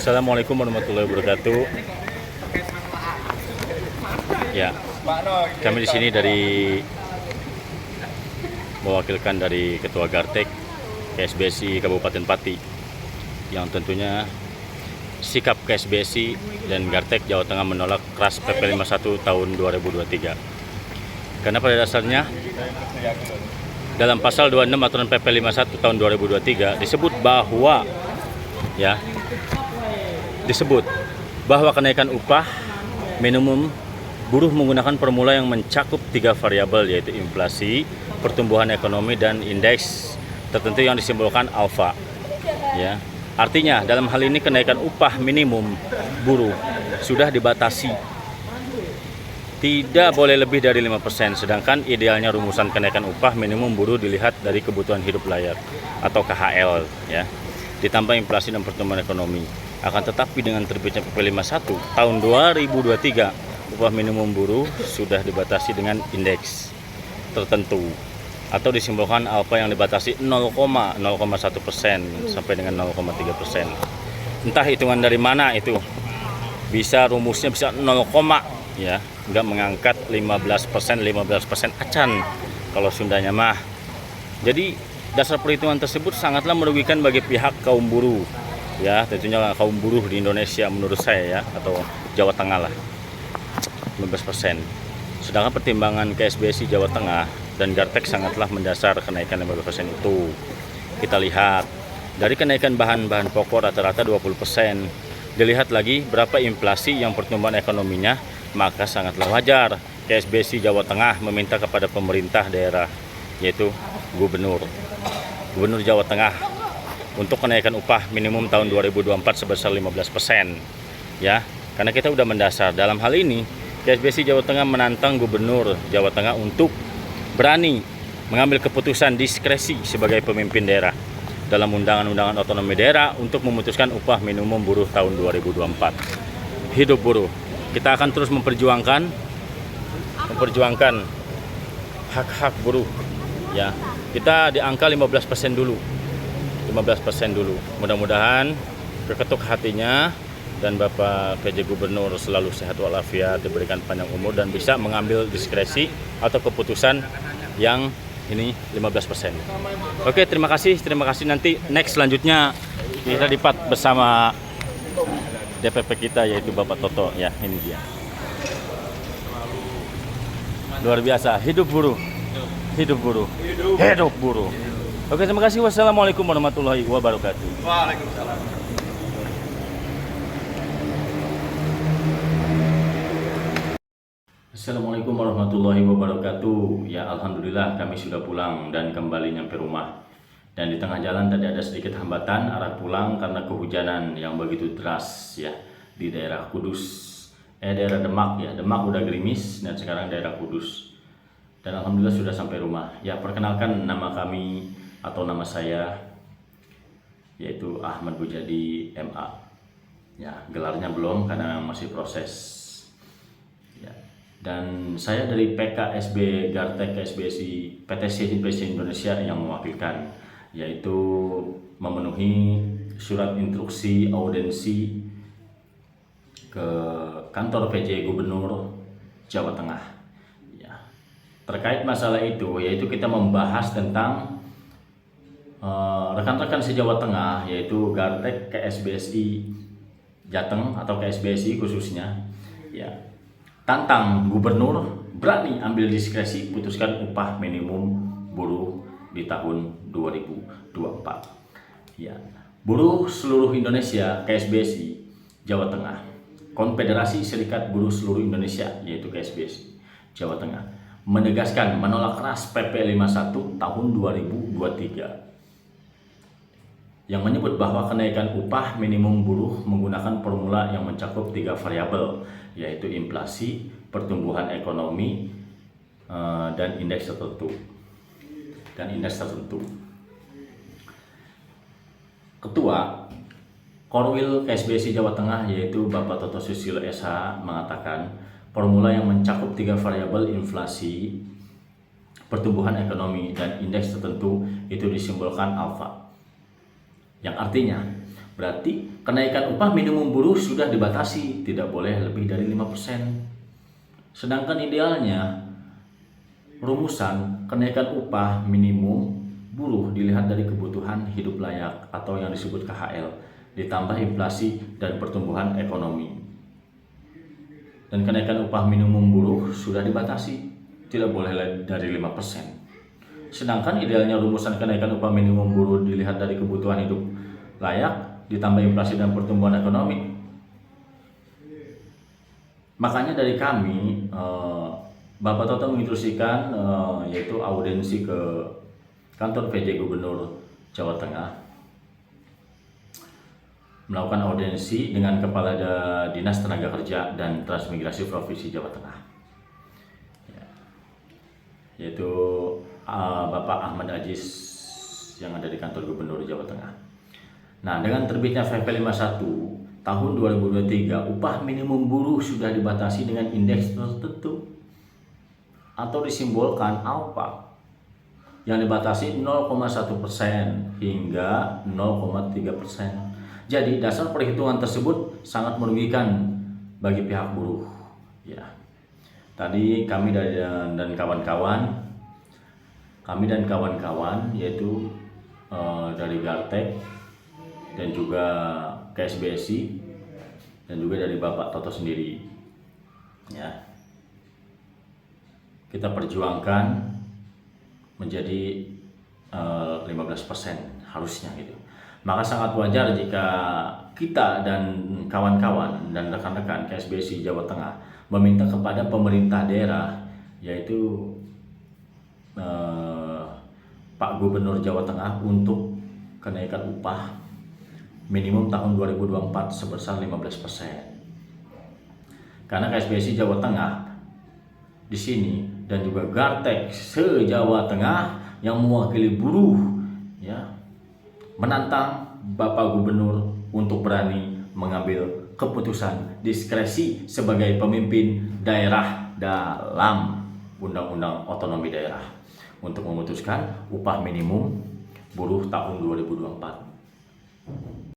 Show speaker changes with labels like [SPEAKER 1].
[SPEAKER 1] Assalamualaikum warahmatullahi wabarakatuh. Ya, kami di sini mewakilkan dari Ketua Gartek KSBSI Kabupaten Pati, yang tentunya sikap KSBSI dan Gartek Jawa Tengah menolak keras PP 51 tahun 2023. Karena pada dasarnya dalam pasal 26 aturan PP 51 tahun 2023 disebut bahwa kenaikan upah minimum buruh menggunakan formula yang mencakup 3 variabel, yaitu inflasi, pertumbuhan ekonomi, dan indeks tertentu yang disimbolkan alfa. Ya. Artinya dalam hal ini kenaikan upah minimum buruh sudah dibatasi, tidak boleh lebih dari 5%, sedangkan idealnya rumusan kenaikan upah minimum buruh dilihat dari kebutuhan hidup layak atau KHL, ya, ditambah inflasi dan pertumbuhan ekonomi. Akan tetapi dengan terbitnya PP 51 tahun 2023, upah minimum buruh sudah dibatasi dengan indeks tertentu atau disimbolkan alfa yang dibatasi 0,01% sampai dengan 0,3%. Entah hitungan dari mana itu, bisa rumusnya bisa 0, ya, nggak mengangkat 15% acan kalau Sundanya mah. Jadi dasar perhitungan tersebut sangatlah merugikan bagi pihak kaum buruh, ya, tentunya kaum buruh di Indonesia menurut saya, ya, atau Jawa Tengah lah, 15%. Sedangkan pertimbangan KSBSI Jawa Tengah dan Gartek sangatlah mendasar kenaikan 15% itu. Kita lihat dari kenaikan bahan-bahan pokok rata-rata 20%. Dilihat lagi berapa inflasi yang pertumbuhan ekonominya, maka sangatlah wajar KSBSI Jawa Tengah meminta kepada pemerintah daerah, yaitu Gubernur Jawa Tengah, untuk kenaikan upah minimum tahun 2024 sebesar 15%, ya. Karena kita udah mendasar. Dalam hal ini KSBSI Jawa Tengah menantang Gubernur Jawa Tengah untuk berani mengambil keputusan diskresi sebagai pemimpin daerah dalam undangan-undangan otonomi daerah untuk memutuskan upah minimum buruh tahun 2024. Hidup buruh. Kita akan terus memperjuangkan hak-hak buruh, ya. Kita di angka 15% dulu. Mudah-mudahan keketuk hatinya dan Bapak PJ Gubernur selalu sehat walafiat, diberikan panjang umur dan bisa mengambil diskresi atau keputusan yang ini 15%. Oke, terima kasih. Nanti next selanjutnya kita dipat bersama DPP kita, yaitu Bapak Toto, ya. Ini dia. Luar biasa, hidup buruh. Oke, terima kasih. Wassalamualaikum warahmatullahi wabarakatuh.
[SPEAKER 2] Waalaikumsalam.
[SPEAKER 1] Assalamualaikum warahmatullahi wabarakatuh. Ya, alhamdulillah kami sudah pulang dan kembali nyampe rumah. Dan di tengah jalan tadi ada sedikit hambatan arah pulang karena kehujanan yang begitu deras, ya, di daerah Kudus, daerah Demak, ya. Demak udah gerimis dan sekarang daerah Kudus. Dan alhamdulillah sudah sampai rumah. Ya, perkenalkan nama kami atau nama saya, yaitu Ahmad Bujadi MA. Ya, gelarnya belum karena masih proses. Ya. Dan saya dari PKSB Gartek KSBSI PTC Indonesia yang mewakilkan, yaitu memenuhi surat instruksi audensi ke kantor PJ Gubernur Jawa Tengah, ya. Terkait masalah itu, yaitu kita membahas tentang rekan-rekan se-Jawa Tengah, yaitu Gartek KSBSI Jateng atau KSBSI khususnya, ya, tantang Gubernur berani ambil diskresi putuskan upah minimum buruh di tahun 2024. Ya, buruh seluruh Indonesia KSBSI Jawa Tengah, Konfederasi Serikat Buruh Seluruh Indonesia, yaitu KSBSI Jawa Tengah, menegaskan menolak keras PP 51 tahun 2023 yang menyebut bahwa kenaikan upah minimum buruh menggunakan formula yang mencakup 3 variabel, yaitu inflasi, pertumbuhan ekonomi, dan indeks tertentu. Ketua Korwil KSBSI Jawa Tengah, yaitu Bapak Toto Susilo SH, mengatakan formula yang mencakup 3 variabel inflasi, pertumbuhan ekonomi, dan indeks tertentu itu disimbolkan alfa, yang artinya Berarti kenaikan upah minimum buruh sudah dibatasi, tidak boleh lebih dari 5%. Sedangkan idealnya rumusan kenaikan upah minimum buruh dilihat dari kebutuhan hidup layak atau yang disebut KHL, ditambah inflasi dan pertumbuhan ekonomi. Dan kenaikan upah minimum buruh sudah dibatasi, tidak boleh dari 5%. Sedangkan idealnya rumusan kenaikan upah minimum buruh dilihat dari kebutuhan hidup layak, ditambah inflasi dan pertumbuhan ekonomi. Makanya dari kami, Bapak Toto menginstruksikan yaitu audiensi ke kantor PJ Gubernur Jawa Tengah, melakukan audiensi dengan Kepala Dinas Tenaga Kerja dan Transmigrasi Provinsi Jawa Tengah, yaitu Bapak Ahmad Aziz yang ada di kantor Gubernur Jawa Tengah. Nah, dengan terbitnya PP 51 tahun 2023, upah minimum buruh sudah dibatasi dengan indeks tertentu atau disimbolkan alfa yang dibatasi 0,1% hingga 0,3%. Jadi dasar perhitungan tersebut sangat merugikan bagi pihak buruh. Ya, tadi kami dan kawan-kawan yaitu dari Gartek dan juga KSBSI dan juga dari Bapak Toto sendiri, ya, kita perjuangkan menjadi 15% harusnya gitu. Maka sangat wajar jika kita dan kawan-kawan dan rekan-rekan KSBSI Jawa Tengah meminta kepada pemerintah daerah, yaitu Pak Gubernur Jawa Tengah, untuk kenaikan upah minimum tahun 2024 sebesar 15%. Karena KSBSI Jawa Tengah di sini dan juga Gartek se-Jawa Tengah yang mewakili buruh, ya, menantang Bapak Gubernur untuk berani mengambil keputusan diskresi sebagai pemimpin daerah dalam Undang-Undang Otonomi Daerah untuk memutuskan upah minimum buruh tahun 2024.